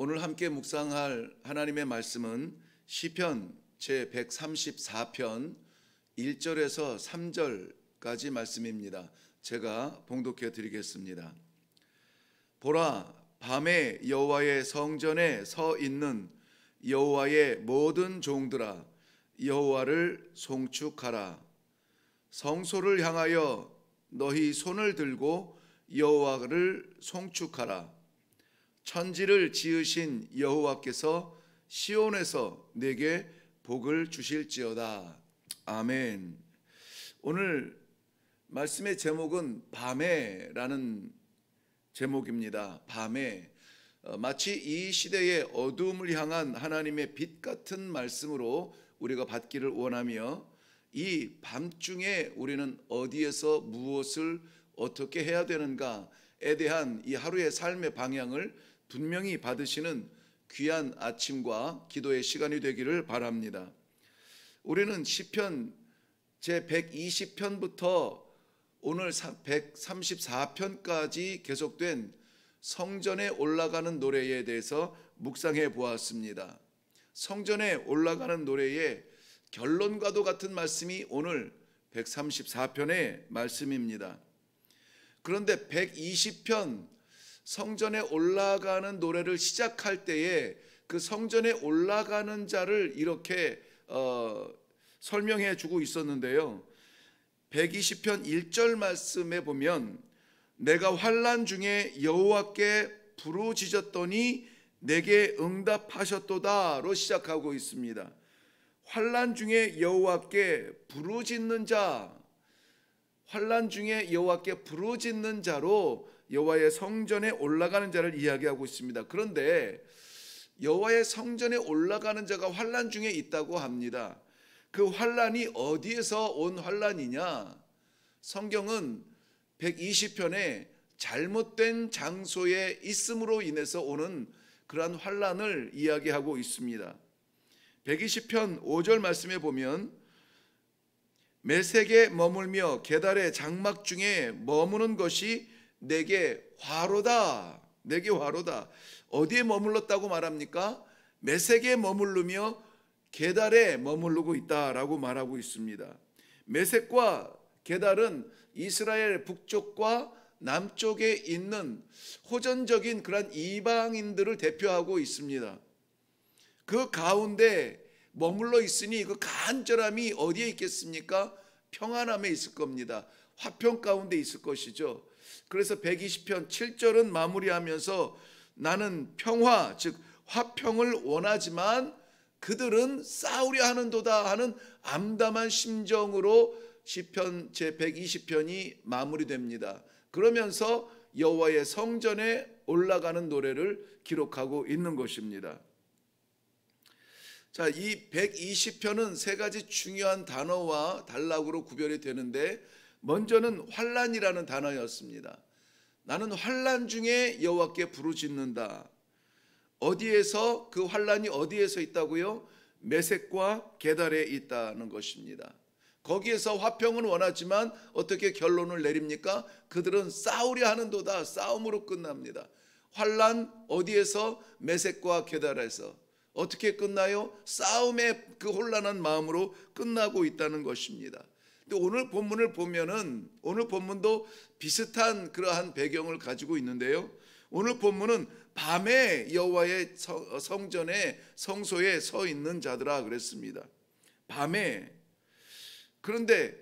오늘 함께 묵상할 하나님의 말씀은 시편 제134편 1절에서 3절까지 말씀입니다. 제가 봉독해 드리겠습니다. 보라, 밤에 여호와의 성전에 서 있는 여호와의 모든 종들아, 여호와를 송축하라. 성소를 향하여 너희 손을 들고 여호와를 송축하라. 천지를 지으신 여호와께서 시온에서 내게 복을 주실지어다. 아멘. 오늘 말씀의 제목은 밤에라는 제목입니다. 밤에. 마치 이 시대의 어두움을 향한 하나님의 빛 같은 말씀으로 우리가 받기를 원하며, 이 밤중에 우리는 어디에서 무엇을 어떻게 해야 되는가에 대한 이 하루의 삶의 방향을 분명히 받으시는 귀한 아침과 기도의 시간이 되기를 바랍니다. 우리는 시편 제120편부터 오늘 134편까지 계속된 성전에 올라가는 노래에 대해서 묵상해 보았습니다. 성전에 올라가는 노래의 결론과도 같은 말씀이 오늘 134편의 말씀입니다. 그런데 120편 성전에 올라가는 노래를 시작할 때에 그 성전에 올라가는 자를 이렇게 설명해 주고 있었는데요. 120편 1절 말씀에 보면 내가 환난 중에 여호와께 부르짖었더니 내게 응답하셨도다로 시작하고 있습니다. 환난 중에 여호와께 부르짖는 자, 환난 중에 여호와께 부르짖는 자로 여호와의 성전에 올라가는 자를 이야기하고 있습니다. 그런데 여호와의 성전에 올라가는 자가 환난 중에 있다고 합니다. 그 환난이 어디에서 온 환난이냐? 성경은 120편에 잘못된 장소에 있음으로 인해서 오는 그러한 환난을 이야기하고 있습니다. 120편 5절 말씀에 보면 메색에 머물며 게달의 장막 중에 머무는 것이 내게 화로다. 내게 화로다. 어디에 머물렀다고 말합니까? 메색에 머무르며 게달에 머무르고 있다라고 말하고 있습니다. 메색과 게달은 이스라엘 북쪽과 남쪽에 있는 호전적인 그런 이방인들을 대표하고 있습니다. 그 가운데 머물러 있으니 그 간절함이 어디에 있겠습니까? 평안함에 있을 겁니다. 화평 가운데 있을 것이죠. 그래서 120편 7절은 마무리하면서 나는 평화, 즉 화평을 원하지만 그들은 싸우려 하는도다 하는 암담한 심정으로 시편 제120편이 마무리됩니다. 그러면서 여호와의 성전에 올라가는 노래를 기록하고 있는 것입니다. 자, 이 120편은 세 가지 중요한 단어와 단락으로 구별이 되는데, 먼저는 환난이라는 단어였습니다. 나는 환난 중에 여호와께 부르짖는다. 어디에서, 그 환난이 어디에서 있다고요? 메색과 게달에 있다는 것입니다. 거기에서 화평은 원하지만 어떻게 결론을 내립니까? 그들은 싸우려 하는도다. 싸움으로 끝납니다. 환난 어디에서? 메색과 게달에서. 어떻게 끝나요? 싸움의 그 혼란한 마음으로 끝나고 있다는 것입니다. 근데 오늘 본문을 보면은, 오늘 본문도 비슷한 그러한 배경을 가지고 있는데요. 오늘 본문은 밤에 여호와의 성전에, 성소에 서 있는 자들아 그랬습니다. 밤에. 그런데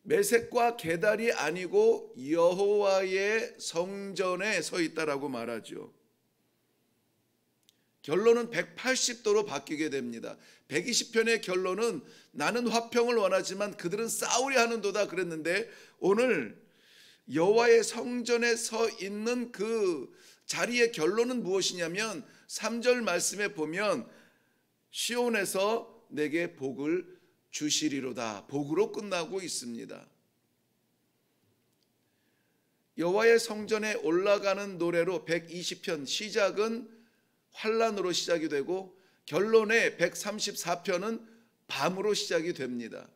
메색과 게달이 아니고 여호와의 성전에 서 있다라고 말하죠. 결론은 180도로 바뀌게 됩니다. 120편의 결론은 나는 화평을 원하지만 그들은 싸우려 하는도다 그랬는데, 오늘 여호와의 성전에 서 있는 그 자리의 결론은 무엇이냐면 3절 말씀에 보면 시온에서 내게 복을 주시리로다. 복으로 끝나고 있습니다. 여호와의 성전에 올라가는 노래로 120편 시작은 환난으로 시작이 되고 결론에 134편은 밤으로 시작이 됩니다.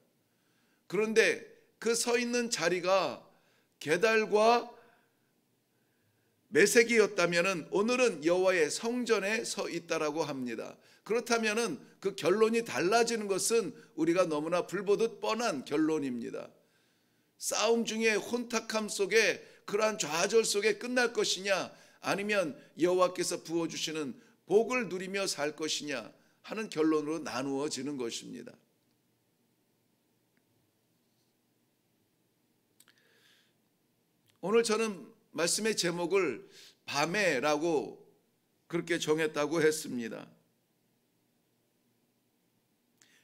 그런데 그 서 있는 자리가 게달과 메색이었다면은 오늘은 여호와의 성전에 서 있다라고 합니다. 그렇다면은 그 결론이 달라지는 것은 우리가 너무나 불보듯 뻔한 결론입니다. 싸움 중에 혼탁함 속에 그러한 좌절 속에 끝날 것이냐, 아니면 여호와께서 부어주시는 복을 누리며 살 것이냐 하는 결론으로 나누어지는 것입니다. 오늘 저는 말씀의 제목을 밤에라고 그렇게 정했다고 했습니다.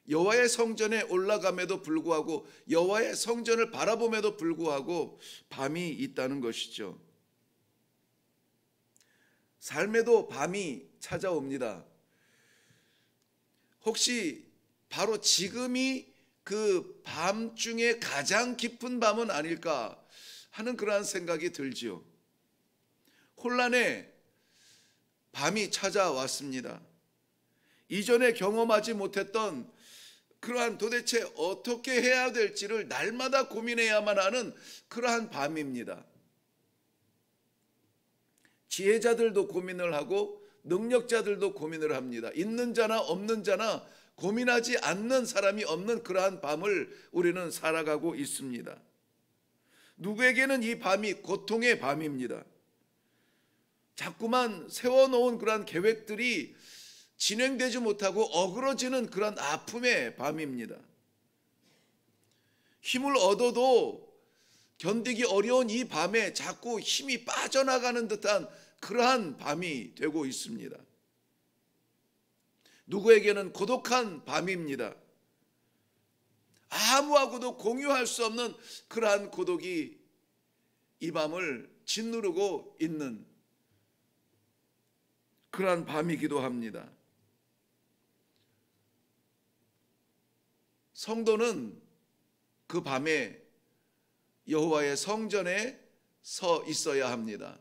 여호와의 성전에 올라감에도 불구하고, 여호와의 성전을 바라봄에도 불구하고 밤이 있다는 것이죠. 삶에도 밤이 찾아옵니다. 혹시 바로 지금이 그 밤 중에 가장 깊은 밤은 아닐까 하는 그러한 생각이 들지요. 혼란의 밤이 찾아왔습니다. 이전에 경험하지 못했던 그러한 도대체 어떻게 해야 될지를 날마다 고민해야만 하는 그러한 밤입니다. 지혜자들도 고민을 하고 능력자들도 고민을 합니다. 있는 자나 없는 자나 고민하지 않는 사람이 없는 그러한 밤을 우리는 살아가고 있습니다. 누구에게는 이 밤이 고통의 밤입니다. 자꾸만 세워놓은 그러한 계획들이 진행되지 못하고 어그러지는 그런 아픔의 밤입니다. 힘을 얻어도 견디기 어려운 이 밤에 자꾸 힘이 빠져나가는 듯한 그러한 밤이 되고 있습니다. 누구에게는 고독한 밤입니다. 아무하고도 공유할 수 없는 그러한 고독이 이 밤을 짓누르고 있는 그러한 밤이기도 합니다. 성도는 그 밤에 여호와의 성전에 서 있어야 합니다.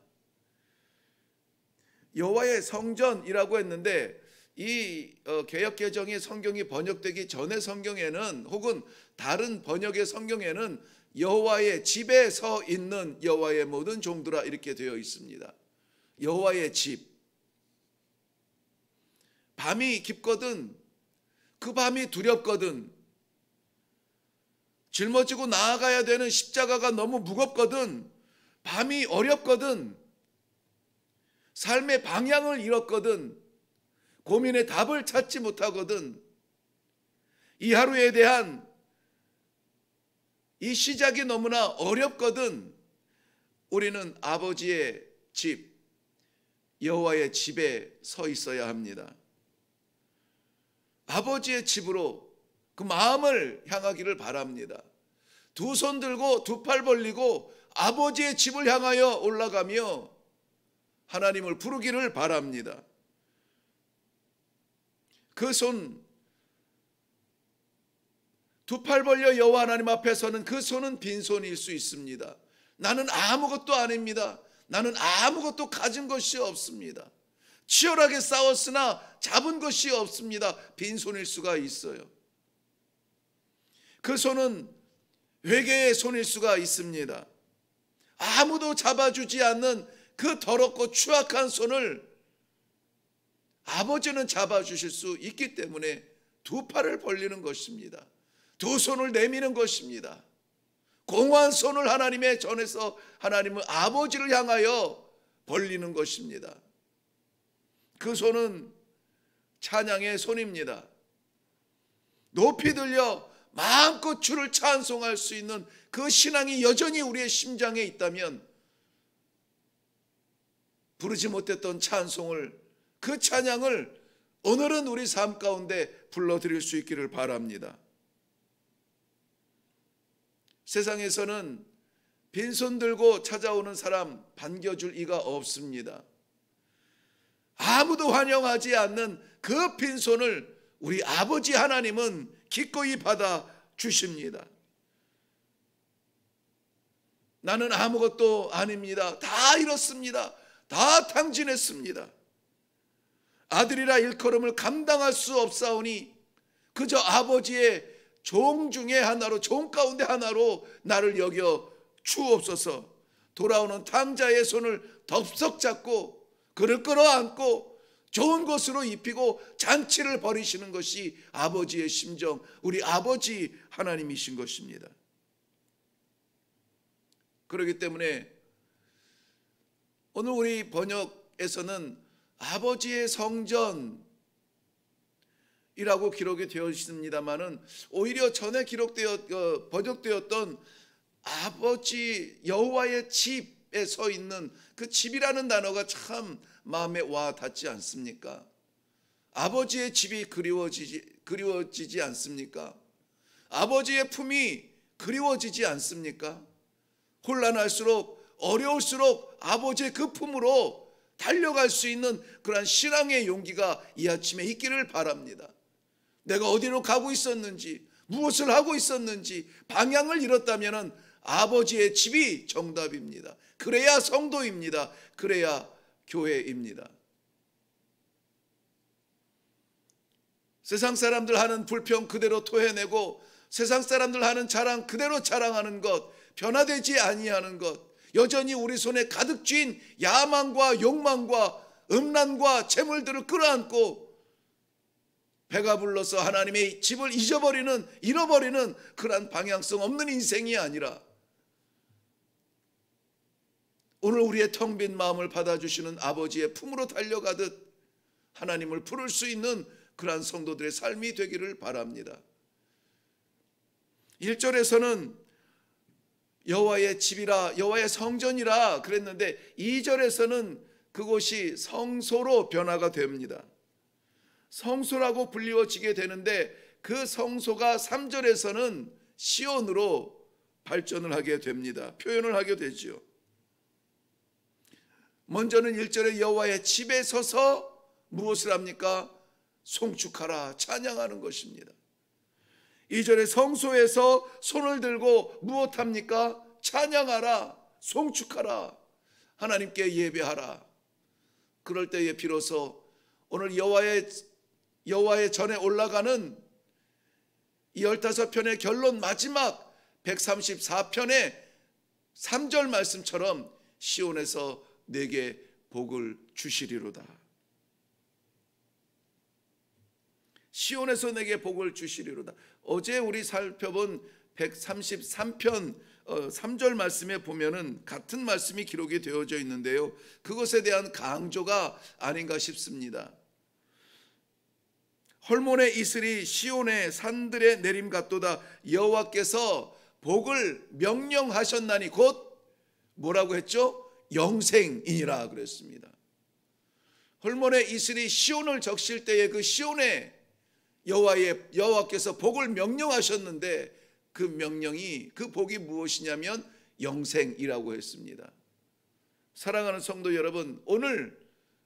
여호와의 성전이라고 했는데 이 개역개정의 성경이 번역되기 전의 성경에는, 혹은 다른 번역의 성경에는 여호와의 집에 서 있는 여호와의 모든 종들아 이렇게 되어 있습니다. 여호와의 집. 밤이 깊거든, 그 밤이 두렵거든, 짊어지고 나아가야 되는 십자가가 너무 무겁거든, 밤이 어렵거든, 삶의 방향을 잃었거든, 고민의 답을 찾지 못하거든, 이 하루에 대한 이 시작이 너무나 어렵거든, 우리는 아버지의 집, 여호와의 집에 서 있어야 합니다. 아버지의 집으로 그 마음을 향하기를 바랍니다. 두 손 들고 두 팔 벌리고 아버지의 집을 향하여 올라가며 하나님을 부르기를 바랍니다. 그 손, 두 팔 벌려 여호와 하나님 앞에 서는 그 손은 빈손일 수 있습니다. 나는 아무것도 아닙니다. 나는 아무것도 가진 것이 없습니다. 치열하게 싸웠으나 잡은 것이 없습니다. 빈손일 수가 있어요. 그 손은 회개의 손일 수가 있습니다. 아무도 잡아주지 않는 그 더럽고 추악한 손을 아버지는 잡아주실 수 있기 때문에 두 팔을 벌리는 것입니다. 두 손을 내미는 것입니다. 공허한 손을 하나님의 전에서 하나님은 아버지를 향하여 벌리는 것입니다. 그 손은 찬양의 손입니다. 높이 들려 마음껏 주를 찬송할 수 있는 그 신앙이 여전히 우리의 심장에 있다면 부르지 못했던 찬송을, 그 찬양을 오늘은 우리 삶 가운데 불러드릴 수 있기를 바랍니다. 세상에서는 빈손 들고 찾아오는 사람 반겨줄 이가 없습니다. 아무도 환영하지 않는 그 빈손을 우리 아버지 하나님은 기꺼이 받아 주십니다. 나는 아무것도 아닙니다. 다 잃었습니다. 다 탕진했습니다. 아들이라 일컬음을 감당할 수 없사오니 그저 아버지의 종 중에 하나로, 종 가운데 하나로 나를 여겨 주옵소서. 돌아오는 탕자의 손을 덥석 잡고 그를 끌어안고 좋은 곳으로 입히고 잔치를 벌이시는 것이 아버지의 심정, 우리 아버지 하나님이신 것입니다. 그렇기 때문에 오늘 우리 번역에서는 아버지의 성전이라고 기록이 되어 있습니다만은 오히려 전에 번역되었던 아버지 여호와의 집에 서 있는 그 집이라는 단어가 참 마음에 와 닿지 않습니까? 아버지의 집이 그리워지지 않습니까? 아버지의 품이 그리워지지 않습니까? 혼란할수록 어려울수록 아버지의 그 품으로 달려갈 수 있는 그러한 신앙의 용기가 이 아침에 있기를 바랍니다. 내가 어디로 가고 있었는지, 무엇을 하고 있었는지 방향을 잃었다면 아버지의 집이 정답입니다. 그래야 성도입니다. 그래야 교회입니다. 세상 사람들 하는 불평 그대로 토해내고 세상 사람들 하는 자랑 그대로 자랑하는 것, 변화되지 아니하는 것, 여전히 우리 손에 가득 쥔 야망과 욕망과 음란과 재물들을 끌어안고 배가 불러서 하나님의 집을 잃어버리는 그러한 방향성 없는 인생이 아니라 오늘 우리의 텅 빈 마음을 받아주시는 아버지의 품으로 달려가듯 하나님을 부를 수 있는 그러한 성도들의 삶이 되기를 바랍니다. 1절에서는 여호와의 집이라, 여호와의 성전이라 그랬는데 2절에서는 그곳이 성소로 변화가 됩니다. 성소라고 불리워지게 되는데 그 성소가 3절에서는 시온으로 발전을 하게 됩니다. 표현을 하게 되죠. 먼저는 1절에 여호와의 집에 서서 무엇을 합니까? 송축하라, 찬양하는 것입니다. 2절에 성소에서 손을 들고 무엇합니까? 찬양하라, 송축하라, 하나님께 예배하라. 그럴 때에 비로소 오늘 여호와의 전에 올라가는 이 15편의 결론 마지막 134편의 3절 말씀처럼 시온에서 내게 복을 주시리로다. 시온에서 내게 복을 주시리로다. 어제 우리 살펴본 133편 3절 말씀에 보면은 같은 말씀이 기록이 되어져 있는데요, 그것에 대한 강조가 아닌가 싶습니다. 헐몬의 이슬이 시온의 산들에 내림 같도다. 여호와께서 복을 명령하셨나니 곧 뭐라고 했죠? 영생이니라 그랬습니다. 헐몬의 이슬이 시온을 적실 때에 그 시온에 여호와께서 복을 명령하셨는데 그 명령이, 그 복이 무엇이냐면 영생이라고 했습니다. 사랑하는 성도 여러분, 오늘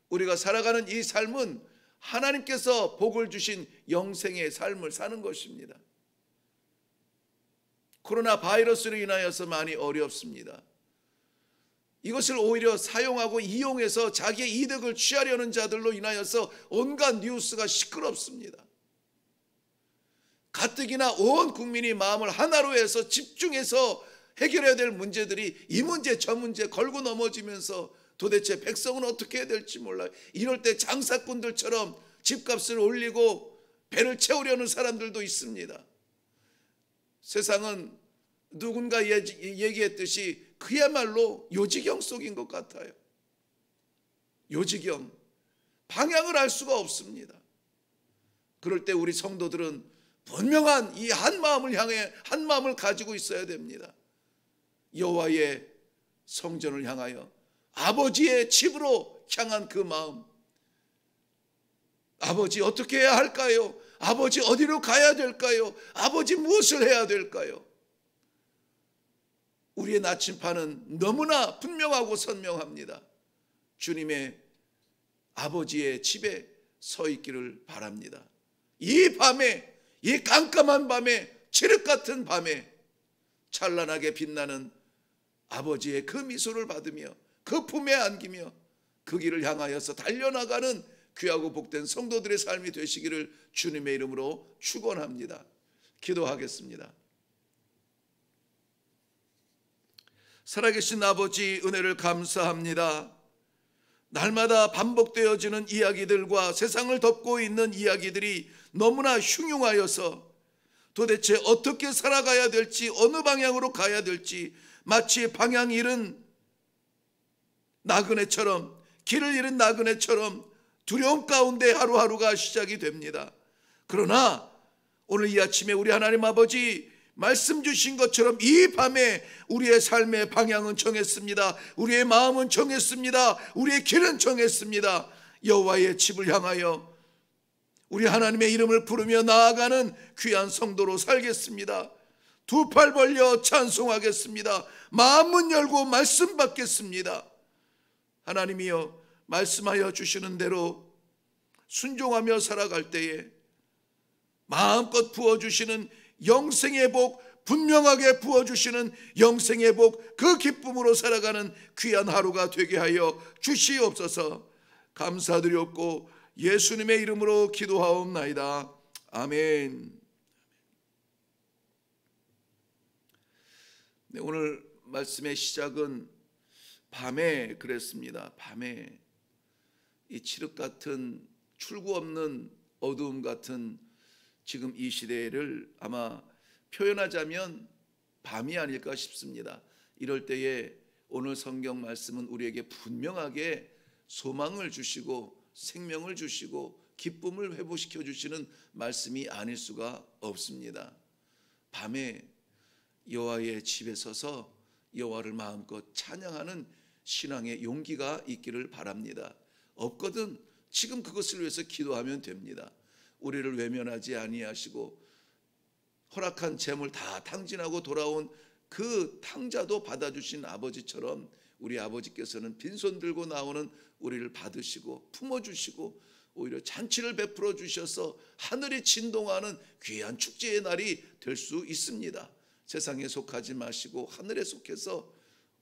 우리가 살아가는 이 삶은 하나님께서 복을 주신 영생의 삶을 사는 것입니다. 코로나 바이러스로 인하여서 많이 어렵습니다. 이것을 오히려 사용하고 이용해서 자기의 이득을 취하려는 자들로 인하여서 온갖 뉴스가 시끄럽습니다. 가뜩이나 온 국민이 마음을 하나로 해서 집중해서 해결해야 될 문제들이 이 문제 저 문제 걸고 넘어지면서 도대체 백성은 어떻게 해야 될지 몰라요. 이럴 때 장사꾼들처럼 집값을 올리고 배를 채우려는 사람들도 있습니다. 세상은 누군가 얘기했듯이 그야말로 요지경 속인 것 같아요. 요지경, 방향을 알 수가 없습니다. 그럴 때 우리 성도들은 분명한 이 한 마음을 향해 한 마음을 가지고 있어야 됩니다. 여호와의 성전을 향하여 아버지의 집으로 향한 그 마음. 아버지 어떻게 해야 할까요? 아버지 어디로 가야 될까요? 아버지 무엇을 해야 될까요? 우리의 나침판은 너무나 분명하고 선명합니다. 주님의 아버지의 집에 서 있기를 바랍니다. 이 밤에, 이 깜깜한 밤에, 칠흑 같은 밤에 찬란하게 빛나는 아버지의 그 미소를 받으며 그 품에 안기며 그 길을 향하여서 달려나가는 귀하고 복된 성도들의 삶이 되시기를 주님의 이름으로 축원합니다. 기도하겠습니다. 살아계신 아버지, 은혜를 감사합니다. 날마다 반복되어지는 이야기들과 세상을 덮고 있는 이야기들이 너무나 흉흉하여서 도대체 어떻게 살아가야 될지, 어느 방향으로 가야 될지, 마치 방향 잃은 나그네처럼, 길을 잃은 나그네처럼 두려움 가운데 하루하루가 시작이 됩니다. 그러나 오늘 이 아침에 우리 하나님 아버지 말씀 주신 것처럼 이 밤에 우리의 삶의 방향은 정했습니다. 우리의 마음은 정했습니다. 우리의 길은 정했습니다. 여호와의 집을 향하여 우리 하나님의 이름을 부르며 나아가는 귀한 성도로 살겠습니다. 두 팔 벌려 찬송하겠습니다. 마음문 열고 말씀 받겠습니다. 하나님이여, 말씀하여 주시는 대로 순종하며 살아갈 때에 마음껏 부어주시는 영생의 복, 분명하게 부어주시는 영생의 복, 그 기쁨으로 살아가는 귀한 하루가 되게 하여 주시옵소서. 감사드렸고 예수님의 이름으로 기도하옵나이다. 아멘. 네, 오늘 말씀의 시작은 밤에 그랬습니다. 밤에 이 칠흑 같은, 출구 없는 어두움 같은 지금 이 시대를 아마 표현하자면 밤이 아닐까 싶습니다. 이럴 때에 오늘 성경 말씀은 우리에게 분명하게 소망을 주시고 생명을 주시고 기쁨을 회복시켜 주시는 말씀이 아닐 수가 없습니다. 밤에 여호와의 집에 서서 여호와를 마음껏 찬양하는 신앙의 용기가 있기를 바랍니다. 없거든 지금 그것을 위해서 기도하면 됩니다. 우리를 외면하지 아니하시고 허락한 재물 다 탕진하고 돌아온 그 탕자도 받아주신 아버지처럼 우리 아버지께서는 빈손 들고 나오는 우리를 받으시고 품어주시고 오히려 잔치를 베풀어 주셔서 하늘이 진동하는 귀한 축제의 날이 될 수 있습니다. 세상에 속하지 마시고 하늘에 속해서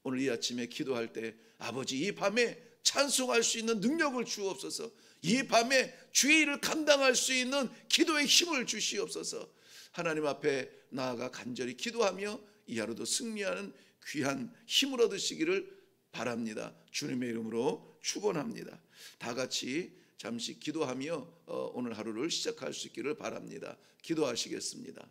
오늘 이 아침에 기도할 때 아버지, 이 밤에 찬송할 수 있는 능력을 주옵소서. 이 밤에 주의 일을 감당할 수 있는 기도의 힘을 주시옵소서. 하나님 앞에 나아가 간절히 기도하며 이 하루도 승리하는 귀한 힘을 얻으시기를 바랍니다. 주님의 이름으로 축원합니다. 다 같이 잠시 기도하며 오늘 하루를 시작할 수 있기를 바랍니다. 기도하시겠습니다.